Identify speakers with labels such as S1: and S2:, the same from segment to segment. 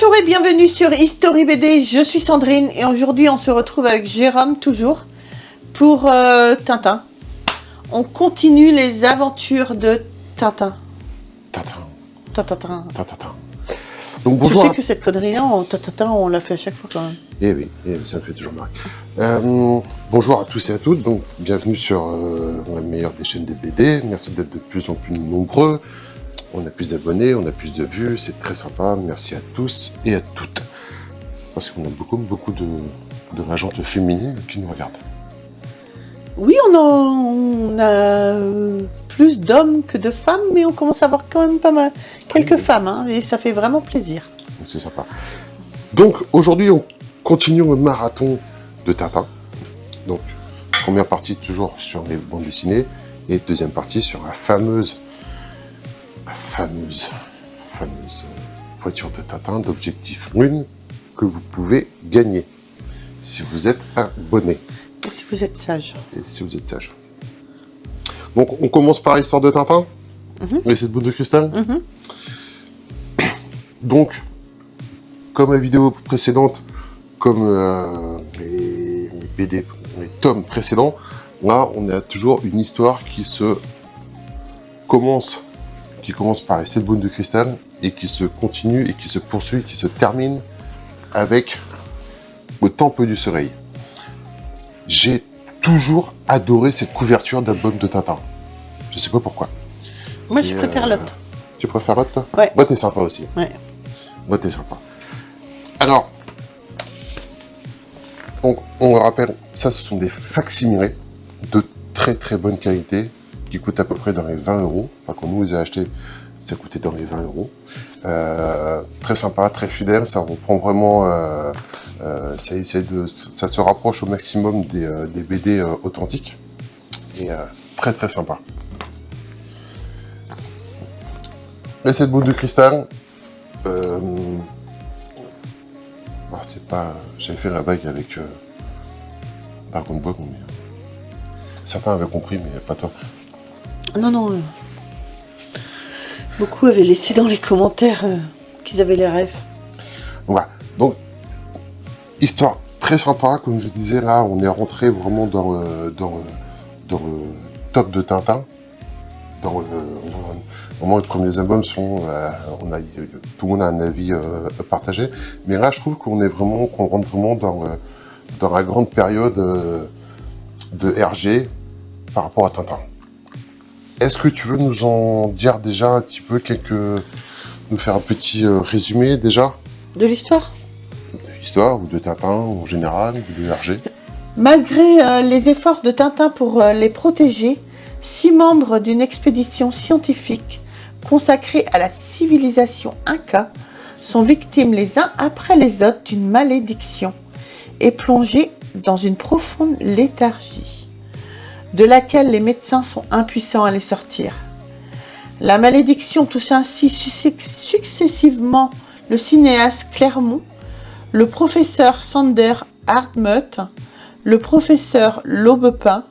S1: Bonjour et bienvenue sur History BD, je suis Sandrine et aujourd'hui on se retrouve avec Jérôme toujours pour Tintin. On continue les aventures de Tintin. Tintin.
S2: Donc bonjour.
S1: Je sais que cette connerie-là, on l'a fait à chaque fois quand même.
S2: Eh oui, ça me fait toujours marrer. Bonjour à tous et à toutes, donc bienvenue sur la meilleure des chaînes de BD. Merci d'être de plus en plus nombreux. On a plus d'abonnés, on a plus de vues, c'est très sympa. Merci à tous et à toutes. Parce qu'on a beaucoup de agentes féminines qui nous regardent.
S1: Oui, on a plus d'hommes que de femmes, mais on commence à avoir quand même pas mal, quelques femmes, hein, et ça fait vraiment plaisir.
S2: C'est sympa. Donc aujourd'hui, on continue le marathon de Tintin. Donc, première partie toujours sur les bandes dessinées, et deuxième partie sur la fameuse voiture de Tintin d'Objectif Lune que vous pouvez gagner si vous êtes abonné.
S1: Et si vous êtes sage.
S2: Et si vous êtes sage. Donc, on commence par l'histoire de Tintin, et cette boule de cristal. Donc, comme la vidéo précédente, comme les BD, les tomes précédents, là, on a toujours une histoire qui commence par les 7 boules de cristal et qui se continue et qui se poursuit, qui se termine avec le Temple du Soleil. J'ai toujours adoré cette couverture d'album de Tintin. Je sais pas pourquoi.
S1: Moi, je préfère l'autre.
S2: Tu préfères l'autre, toi?
S1: Ouais.
S2: Moi, t'es sympa aussi.
S1: Ouais.
S2: Moi, t'es sympa. Alors, on le rappelle, ça, ce sont des facsimilés de très bonne qualité qui coûtent à peu près dans les 20 €. Enfin, quand nous les a achetés, ça coûtait dans les 20 €. Très sympa, très fidèle, ça reprend vraiment, ça se rapproche au maximum des BD authentiques. Et très sympa. Et cette boule de cristal, c'est pas... J'avais fait la bague avec Dragon Ball, mais certains avaient compris, mais pas toi.
S1: Non. Beaucoup avaient laissé dans les commentaires qu'ils avaient les rêves.
S2: Voilà. Donc, histoire très sympa, comme je disais, là, on est rentré vraiment dans le top de Tintin. Vraiment, les premiers albums sont... tout le monde a un avis partagé. Mais là, je trouve qu'on rentre vraiment dans la grande période de RG par rapport à Tintin. Est-ce que tu veux nous en dire déjà un petit peu nous faire un petit résumé déjà?
S1: De l'histoire?
S2: De l'histoire, ou de Tintin en général, ou de RG?
S1: Malgré les efforts de Tintin pour les protéger, 6 membres d'une expédition scientifique consacrée à la civilisation Inca sont victimes les uns après les autres d'une malédiction et plongés dans une profonde léthargie, de laquelle les médecins sont impuissants à les sortir. La malédiction touche ainsi successivement le cinéaste Clermont, le professeur Sander Hardmuth, le professeur Laubepin,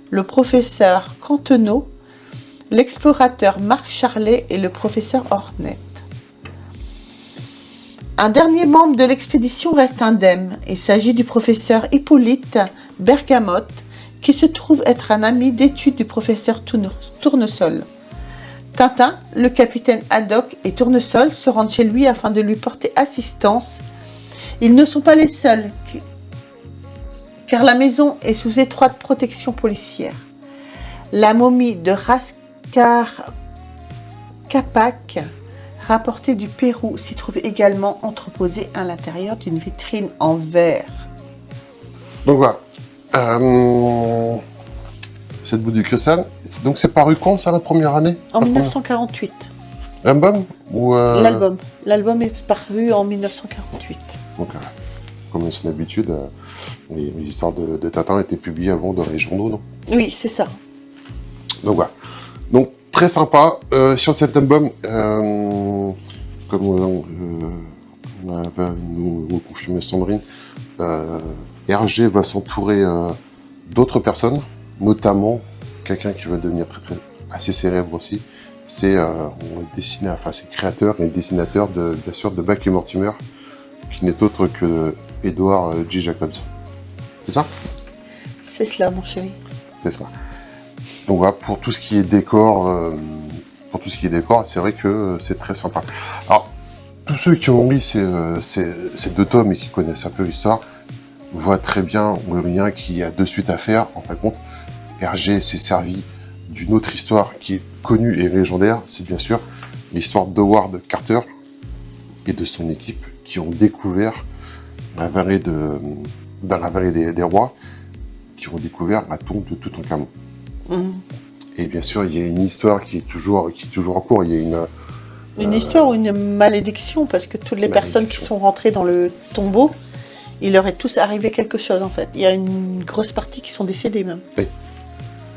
S1: le professeur Canteneau, l'explorateur Marc Charlet et le professeur Hornet. Un dernier membre de l'expédition reste indemne. Il s'agit du professeur Hippolyte Bergamote, qui se trouve être un ami d'études du professeur Tournesol. Tintin, le capitaine Haddock et Tournesol se rendent chez lui afin de lui porter assistance. Ils ne sont pas les seuls, car la maison est sous étroite protection policière. La momie de Raskar Capac, rapportée du Pérou, s'y trouve également entreposée à l'intérieur d'une vitrine en verre.
S2: Donc voilà. Cette boule du cristal, donc c'est paru quand, ça, la première année?
S1: En 1948.
S2: L'album ou
S1: L'album. L'album est paru en 1948.
S2: Donc, comme à son habitude, les histoires de Tintin étaient publiées avant dans les journaux, non?
S1: Oui, c'est ça.
S2: Donc voilà. Donc très sympa. Sur cet album, comme va nous confirmer Sandrine, RG va s'entourer d'autres personnes, notamment quelqu'un qui va devenir assez célèbre aussi. C'est c'est créateur et dessinateur bien sûr de Buck et Mortimer, qui n'est autre que Edward G. Jacobs. C'est ça?
S1: C'est cela, mon chéri.
S2: C'est ça. Donc voilà, pour tout ce qui est décor, c'est vrai que c'est très sympa. Alors, tous ceux qui ont lu ces 2 tomes et qui connaissent un peu l'histoire voient très bien Aurélien qu'il y a de suite à faire. En fin de compte, Hergé s'est servi d'une autre histoire qui est connue et légendaire, c'est bien sûr l'histoire d'Howard Carter et de son équipe qui ont découvert dans la vallée des rois, qui ont découvert la tombe de Toutankhamon. Et bien sûr, il y a une histoire qui est toujours en cours. Il y a
S1: une histoire ou une malédiction, parce que toutes les personnes qui sont rentrées dans le tombeau, il leur est tous arrivé quelque chose, en fait. Il y a une grosse partie qui sont décédés, même.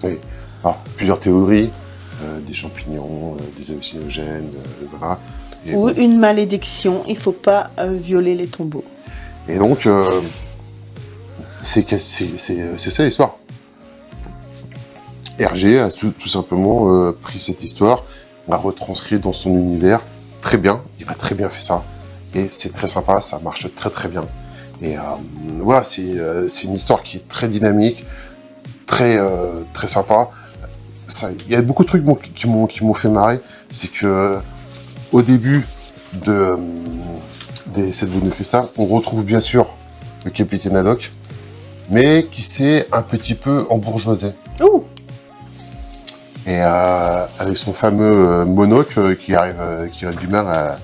S2: Oui. Alors, plusieurs théories, des champignons, des hallucinogènes, voilà.
S1: Ou une malédiction, il ne faut pas violer les tombeaux.
S2: Et donc, c'est ça l'histoire. Hergé a tout simplement pris cette histoire, l'a retranscrit dans son univers, très bien, il a très bien fait ça, et c'est très sympa, ça marche très très bien. Et voilà, c'est une histoire qui est très dynamique, très sympa. Il y a beaucoup de trucs qui m'ont fait marrer, c'est que au début des 7 volumes de cristal, on retrouve bien sûr le capitaine Haddock, mais qui s'est un petit peu embourgeoisé.
S1: Ouh.
S2: Et avec son fameux monocle qui a du mal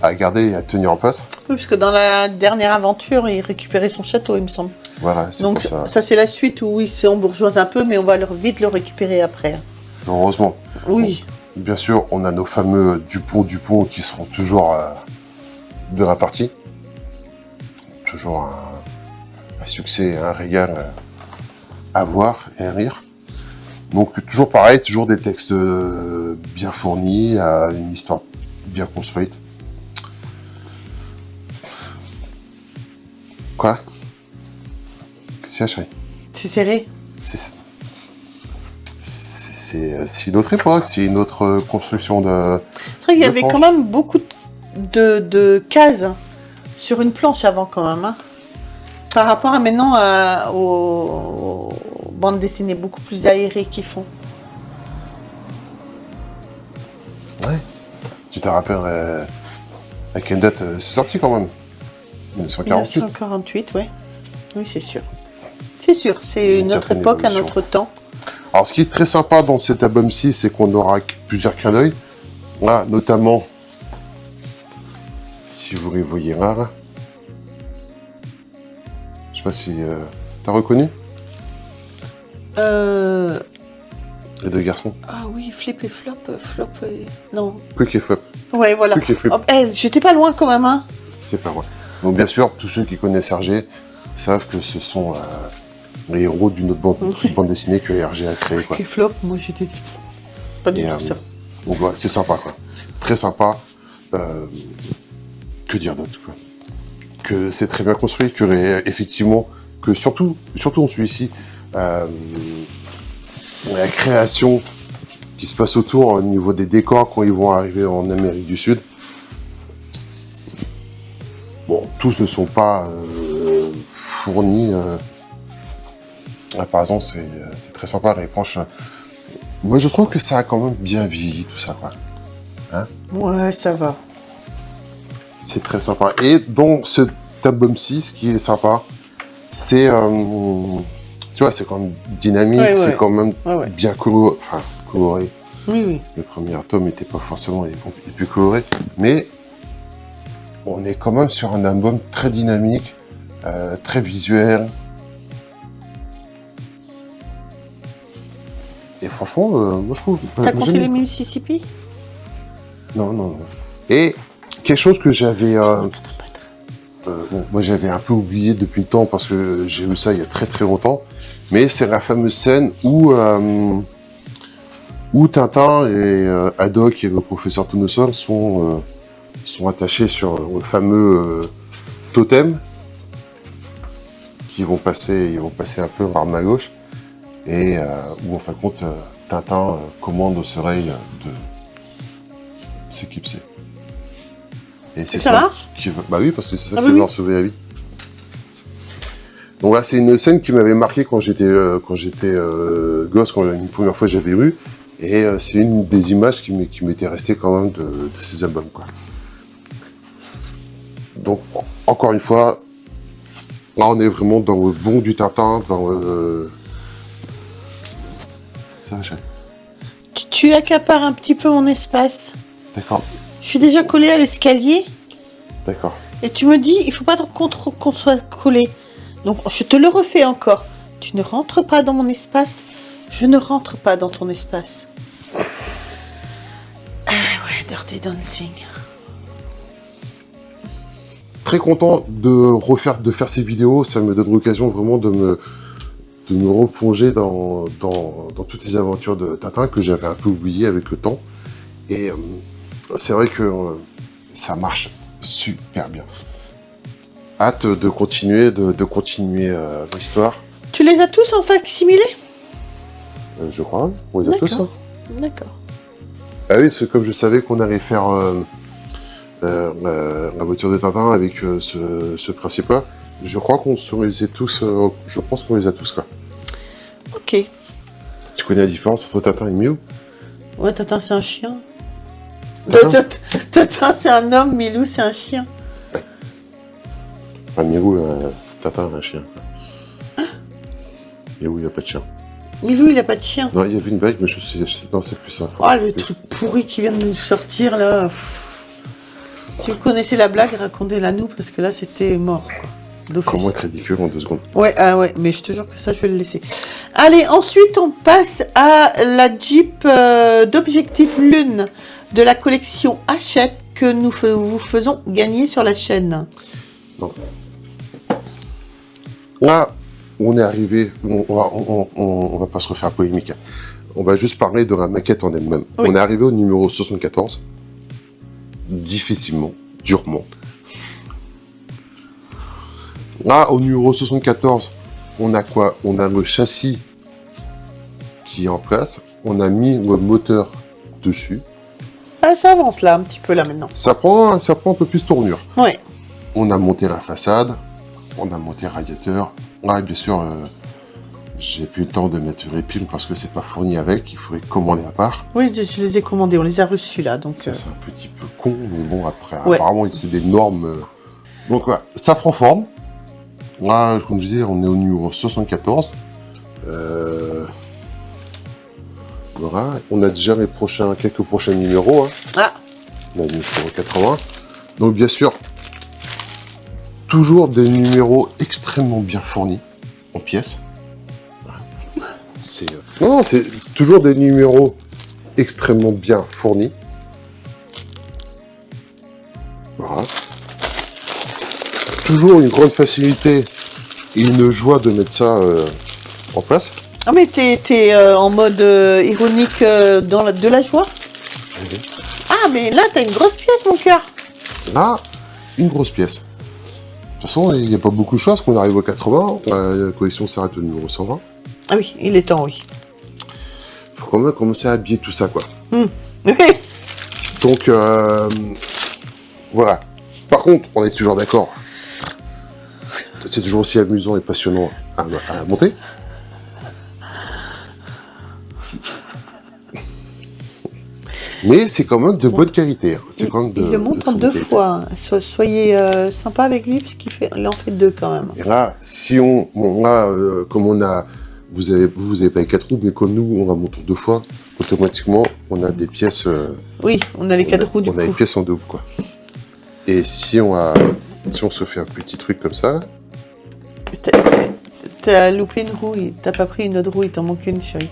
S2: à garder et à tenir en place.
S1: Oui, parce que dans la dernière aventure, il récupérait son château, il me semble.
S2: Voilà, c'est
S1: donc
S2: pour ça.
S1: Ça c'est la suite où il s'est embourgeoise un peu, mais on va vite le récupérer après.
S2: Heureusement.
S1: Oui.
S2: Bon, bien sûr, on a nos fameux Dupont qui seront toujours de la partie. Toujours un succès, un régal à voir et à rire. Donc toujours pareil, toujours des textes bien fournis, une histoire bien construite. Quoi? Qu'est-ce qu'il y a, chérie?
S1: C'est serré.
S2: C'est une autre époque, c'est une autre construction de...
S1: C'est vrai qu'il y avait quand même beaucoup de cases sur une planche avant quand même. Hein. Par rapport à maintenant aux bandes dessinées beaucoup plus aérées qu'ils font.
S2: Ouais. Tu te rappelles à quelle date c'est sorti quand même? 1948.
S1: 1948, ouais. Oui, c'est sûr. C'est sûr, c'est une autre époque, un autre temps.
S2: Alors, ce qui est très sympa dans cet album-ci, c'est qu'on aura plusieurs clins d'œil. Là, notamment, si vous les voyez là. Je sais pas si... T'as reconnu les 2 garçons.
S1: Ah oui, Flip et Flop, Flop et... Non.
S2: Quick et Flop.
S1: Ouais, voilà.
S2: Quick et Flip.
S1: Oh, j'étais pas loin quand même, hein.
S2: C'est pas vrai. Donc bien sûr, tous ceux qui connaissent Hergé savent que ce sont les héros d'une autre bande dessinée que Hergé a créée.
S1: Quick et Flop, moi j'étais... Pas du tout ça.
S2: Donc voilà, c'est sympa, quoi. Très sympa. Que dire d'autre, quoi. Que c'est très bien construit, que effectivement, que surtout dans celui-ci, la création qui se passe autour au niveau des décors quand ils vont arriver en Amérique du Sud. Bon, tous ne sont pas fournis. Là, par exemple, c'est très sympa, les planches. Moi, je trouve que ça a quand même bien vieilli, tout ça, quoi. Hein?
S1: Ouais, ça va.
S2: C'est très sympa. Et dans cet album-ci, ce qui est sympa, c'est... tu vois, c'est quand même dynamique, c'est quand même bien coloré.
S1: Oui, oui.
S2: Le premier tome n'était pas forcément les plus colorés, mais on est quand même sur un album très dynamique, très visuel. Et franchement, moi je trouve...
S1: T'as compté les Mississippi?
S2: Non. Et quelque chose que j'avais... moi j'avais un peu oublié depuis le temps parce que j'ai lu ça il y a très très longtemps, mais c'est la fameuse scène où Tintin et Haddock et le professeur Tournesol sont attachés sur le fameux totem qui vont passer un peu par ma gauche et où en fin de compte Tintin commande aux oreilles de s'éclipser. Et c'est
S1: ça marche
S2: Bah oui, parce que c'est ça
S1: Ah
S2: qui
S1: oui,
S2: va
S1: oui.
S2: leur sauver la vie. Donc là, c'est une scène qui m'avait marqué quand j'étais gosse, quand une première fois j'avais vu. Et c'est une des images qui m'était restée quand même de ces albums, quoi. Donc, encore une fois, là, on est vraiment dans le bon du Tintin, dans le... Ça va, chérie.
S1: Tu accapares un petit peu mon espace.
S2: D'accord,
S1: Je suis déjà collée à l'escalier.
S2: d'accord.
S1: Et tu me dis, il faut pas qu'on soit collé. Donc, je te le refais encore. Tu ne rentres pas dans mon espace. Je ne rentre pas dans ton espace. Ah ouais, Dirty Dancing.
S2: Très content de faire ces vidéos, ça me donne l'occasion vraiment de me replonger dans toutes les aventures de Tintin que j'avais un peu oubliées avec le temps. Et c'est vrai que ça marche super bien. Hâte de continuer l'histoire.
S1: Tu les as tous en facsimilé?
S2: Je crois, on les a tous. Hein.
S1: D'accord.
S2: Ah oui, c'est comme je savais qu'on allait faire la voiture de Tintin avec ce principe-là. Je crois qu'on se les a tous. Je pense qu'on les a tous, quoi.
S1: Ok.
S2: Tu connais la différence entre Tintin et Miou?
S1: Ouais, Tintin, c'est un chien.
S2: Tintin
S1: Tintin, c'est un homme. Milou, c'est un chien.
S2: Enfin, Miou, Tintin, un chien. Miou, il n'y a pas de chien.
S1: Milou, il a pas de chien.
S2: Non, il y avait une blague, mais non, c'est plus ça.
S1: Oh, le truc pourri qui vient de nous sortir, là. Si vous connaissez la blague, racontez-la nous, parce que là, c'était mort, quoi. D'office.
S2: Comment être ridicule en 2 secondes?
S1: Ouais, ah ouais, mais je te jure que ça, je vais le laisser. Allez, ensuite, on passe à la Jeep d'Objectif Lune de la collection Hachette que nous vous faisons gagner sur la chaîne.
S2: Non. Là, on est arrivé, on va pas se refaire polémique. On va juste parler de la maquette en elle-même.
S1: Oui.
S2: On est arrivé au numéro 74. Difficilement, durement. Là, au numéro 74, on a quoi? On a le châssis qui est en place. On a mis le moteur dessus.
S1: Ah, ça avance là, un petit peu là maintenant.
S2: Ça prend un peu plus de tournure.
S1: Ouais.
S2: On a monté la façade. On a monté le radiateur. Là, bien sûr, j'ai plus le temps de mettre les piles parce que c'est pas fourni avec. Il faudrait commander à part.
S1: Oui, je les ai commandés, on les a reçus là, donc...
S2: Ça, c'est un petit peu con, mais bon, après,
S1: Ouais.
S2: apparemment, c'est des normes. Donc, voilà, ça prend forme. Là, comme je dis, on est au numéro 74. Voilà, on a déjà quelques prochains numéros. Hein.
S1: Ah,
S2: On a le numéro 80. Donc, bien sûr, toujours des numéros extrêmement bien fournis en pièces. Voilà. Non, c'est toujours des numéros extrêmement bien fournis. Voilà. Toujours une grande facilité et une joie de mettre ça en place.
S1: ah mais t'es en mode ironique de la joie?
S2: Oui.
S1: Ah, mais là, t'as une grosse pièce, mon cœur.
S2: Là, une grosse pièce. De toute façon, il n'y a pas beaucoup de choses qu'on arrive au 80. La collection s'arrête au numéro 120.
S1: Ah oui, il est temps, oui.
S2: Il faut quand même commencer à habiller tout ça, quoi.
S1: Oui.
S2: Donc, voilà. Par contre, on est toujours d'accord. C'est toujours aussi amusant et passionnant à monter. Mais c'est quand même de bonne qualité. Hein. C'est quand même
S1: Il le monte en 2 fois. Soyez sympa avec lui, parce il en fait 2 quand même.
S2: Et là, comme vous avez pas les 4 roues, mais comme nous, on la monte en 2 fois, automatiquement, on a des pièces.
S1: Oui, on a les 4 roues du
S2: On a les
S1: coup.
S2: pièces en double, quoi. Et si on se fait un petit truc comme ça,
S1: T'as loupé une roue, t'as pas pris une autre roue, il t'en manque une, chérie.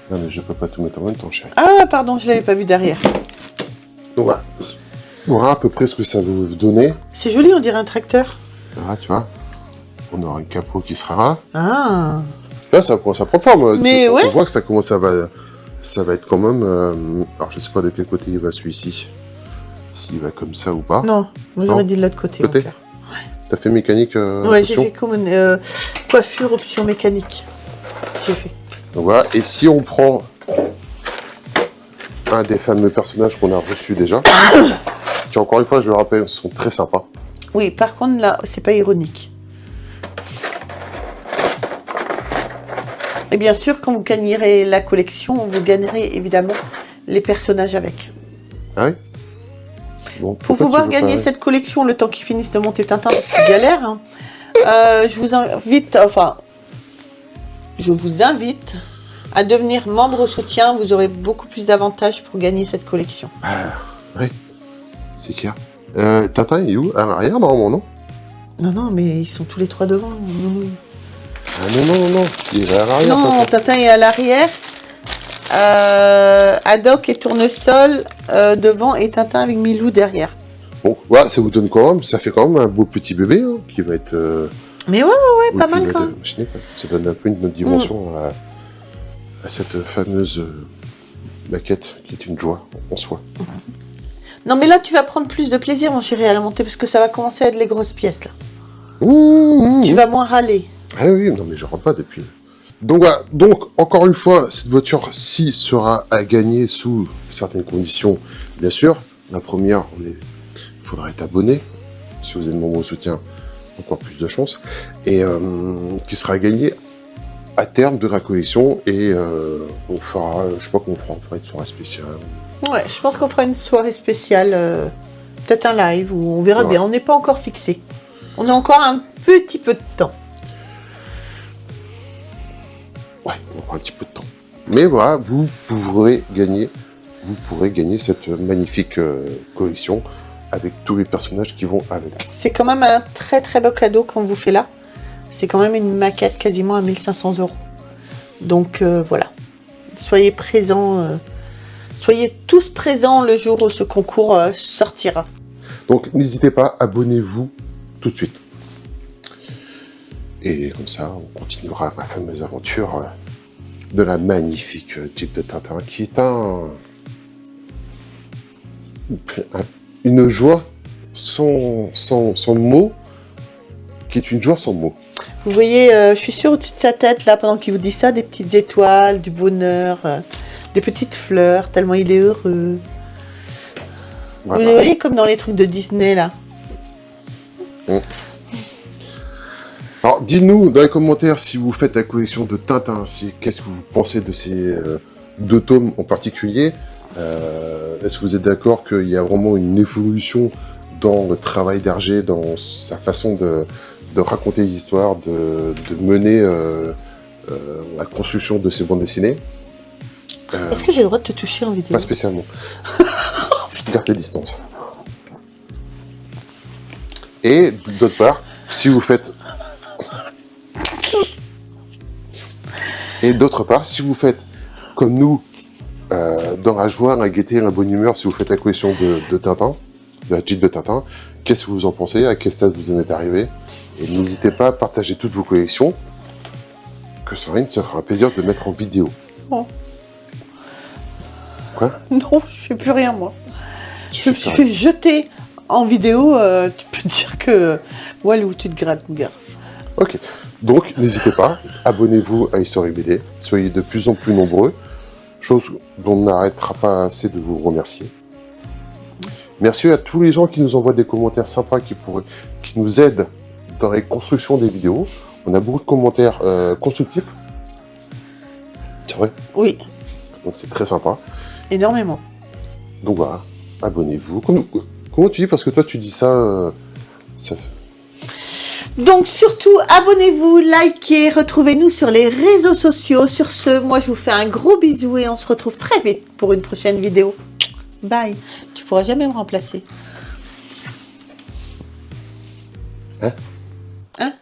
S2: non mais je peux pas tout mettre en même temps, chérie.
S1: Ah, pardon, je l'avais pas vu derrière.
S2: Donc voilà, voilà à peu près ce que ça va vous donner.
S1: C'est joli, on dirait un tracteur.
S2: Voilà, tu vois, on aura un capot qui sera là.
S1: Ah.
S2: Là, ça prend forme.
S1: Mais
S2: on
S1: ouais.
S2: voit que ça va être quand même. Alors, je sais pas de quel côté il va celui-ci. S'il va comme ça ou pas.
S1: Non, moi j'aurais
S2: Non.
S1: dit de l'autre côté.
S2: Côté.
S1: Mon cœur.
S2: T'as fait mécanique
S1: Ouais, j'ai
S2: option.
S1: fait comme une coiffure option mécanique. J'ai fait.
S2: Donc voilà, et si on prend un des fameux personnages qu'on a reçus déjà, qui encore une fois, je le rappelle, sont très sympas.
S1: Oui, par contre, là, c'est pas ironique. Et bien sûr, quand vous gagnerez la collection, vous gagnerez évidemment les personnages avec.
S2: Ah oui. Bon,
S1: Pour pouvoir gagner cette collection, le temps qu'ils finissent de monter Tintin, parce qu'ils galèrent, hein, je vous invite à devenir membre soutien. Vous aurez beaucoup plus d'avantages pour gagner cette collection.
S2: Ah, oui, c'est clair. Tintin, il est où? À l'arrière, normalement, non?
S1: Non, mais ils sont tous les trois devant.
S2: Ah non, il est à l'arrière.
S1: Non, Tintin est à l'arrière. Haddock et Tournesol devant et Tintin avec Milou derrière.
S2: Bon, voilà, ça vous donne quand même, ça fait quand même un beau petit bébé hein, qui va être.
S1: Mais ouais, pas mal quand même.
S2: Ça donne un peu une autre dimension à cette fameuse maquette qui est une joie en soi.
S1: Non, mais là, tu vas prendre plus de plaisir, mon chéri, à la monter parce que ça va commencer à être les grosses pièces là. Tu vas moins râler.
S2: Ah oui, non, mais je rentre pas depuis. Donc voilà, donc encore une fois, cette voiture-ci sera à gagner sous certaines conditions, bien sûr. La première, il faudra être abonné. Si vous êtes membre au soutien, encore plus de chance. Et qui sera à gagner à terme de la collection. Et on fera, je sais pas comment on fera une soirée spéciale.
S1: Ouais, je pense qu'on fera une soirée spéciale, peut-être un live, où on verra bien. On n'est pas encore fixé. On a encore un petit peu de temps.
S2: Ouais, on prend un petit peu de temps. Mais voilà, vous pourrez gagner cette magnifique collection avec tous les personnages qui vont avec.
S1: C'est quand même un très très beau cadeau qu'on vous fait là. C'est quand même une maquette quasiment à 1500 €. Donc voilà. Soyez présents, soyez tous présents le jour où ce concours sortira.
S2: Donc n'hésitez pas, abonnez-vous tout de suite. Et comme ça, on continuera la fameuse aventure de la magnifique Jeep de Tintin, qui est une joie sans mots, qui est une joie sans mots.
S1: Vous voyez, je suis sûre au-dessus de sa tête, là, pendant qu'il vous dit ça, des petites étoiles, du bonheur, des petites fleurs, tellement il est heureux. Voilà. Vous voyez, comme dans les trucs de Disney, là.
S2: Alors, dites-nous dans les commentaires si vous faites la collection de Tintin, qu'est-ce que vous pensez de ces deux tomes en particulier. Est-ce que vous êtes d'accord qu'il y a vraiment une évolution dans le travail d'Hergé, dans sa façon de raconter les histoires, de mener la construction de ses bandes dessinées?
S1: Est-ce que j'ai le droit de te toucher en vidéo?
S2: Pas spécialement. Garde les distances. Et d'autre part, si vous faites... comme nous, dans la joie, la gaieté, la bonne humeur, si vous faites la collection de Tintin, de la Jeep de Tintin, qu'est-ce que vous en pensez? À quel stade vous en êtes arrivé? Et n'hésitez pas à partager toutes vos collections, que Sandrine se fera plaisir de mettre en vidéo.
S1: Oh.
S2: Quoi?
S1: Non, je fais plus rien, moi. Je me suis fait jeter en vidéo, tu peux dire que... Walou, tu te grattes, mon gars.
S2: Ok, donc n'hésitez pas, abonnez-vous à History BD, soyez de plus en plus nombreux, chose dont on n'arrêtera pas assez de vous remercier. Merci à tous les gens qui nous envoient des commentaires sympas, qui nous aident dans la construction des vidéos. On a beaucoup de commentaires constructifs. C'est vrai?
S1: Oui.
S2: Donc c'est très sympa.
S1: Énormément.
S2: Donc voilà, abonnez-vous. Comment tu dis? Parce que toi tu dis ça...
S1: Donc surtout, abonnez-vous, likez, retrouvez-nous sur les réseaux sociaux. Sur ce, moi je vous fais un gros bisou et on se retrouve très vite pour une prochaine vidéo. Bye. Tu pourras jamais me remplacer.
S2: Hein?
S1: Hein?